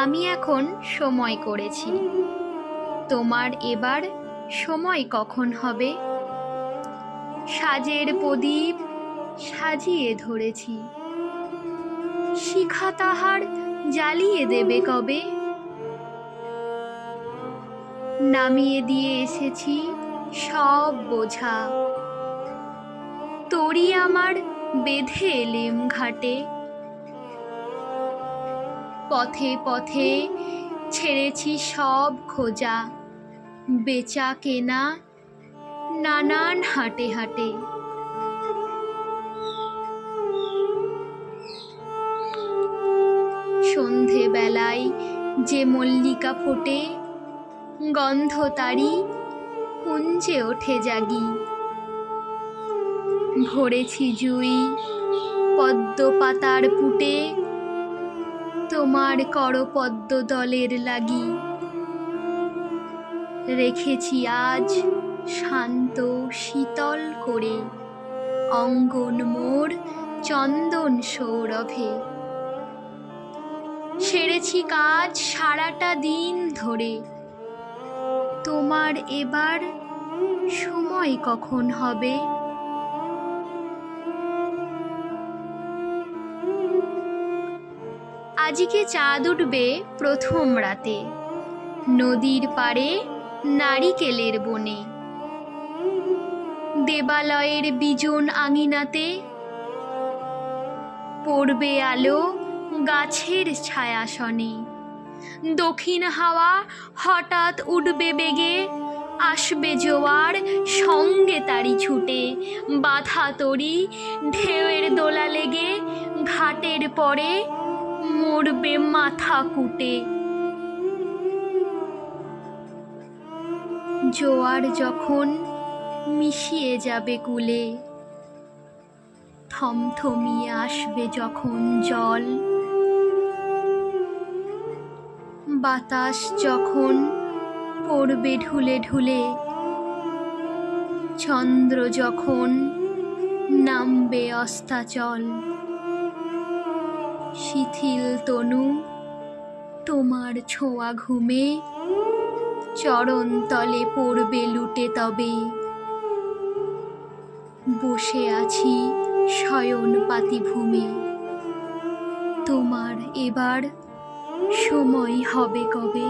আমি এখন সময় করেছি, তোমার এবার সময় কখন হবে? সাজের প্রদীপ সাজিয়ে ধরেছি, শিখা তাহার জ্বালিয়ে দেবে কবে? নামিয়ে দিয়ে এসেছি সব বোঝা, তরি আমার বেঁধে এলেম ঘাটে। পথে পথে ছেড়েছি সব খোঁজা, বেচা কেনা নানান হাটে হাটে। সন্ধে বেলায় যে মল্লিকা ফোটে, গন্ধ তারি কুঞ্জে ওঠে জাগি। ভরেছি জুই পদ্ম পাতার পুটে, তোমার করপদ্ম দলের লাগি। রেখেছি আজ শান্ত শীতল করে, অঙ্গন মোর চন্দন সৌরভে। সেরেছি কাজ সারাটা দিন ধরে, তোমার এবার সময় কখন হবে? আজকে চাঁদ উঠবে প্রথম রাতে, নদীর পাড়ে নারিকেলের বনে। দেবালয়ের বিজন আঙিনাতে পড়বে আলো গাছের ছায়াসনে। দক্ষিণ হাওয়া হঠাৎ উঠবে বেগে, আসবে জোয়ার সঙ্গে তারি ছুটে। বাধা তরি ঢেউয়ের দোলা লেগে, ঘাটের পরে মরবে মাথা কুটে। জোয়ার যখন মিশিয়ে যাবে কূলে, থমথমিয়ে আসবে যখন জল। বাতাস যখন পড়বে ঢুলে ঢুলে, চন্দ্র যখন নামবে অস্তাচল। শিথিল তনু তোমার ছোঁয়া ঘুমে, চরণ তলে পড়বে লুটে তবে। বসে আছি শয়ন পাতিভূমে, তোমার এবার সময় হবে কবে?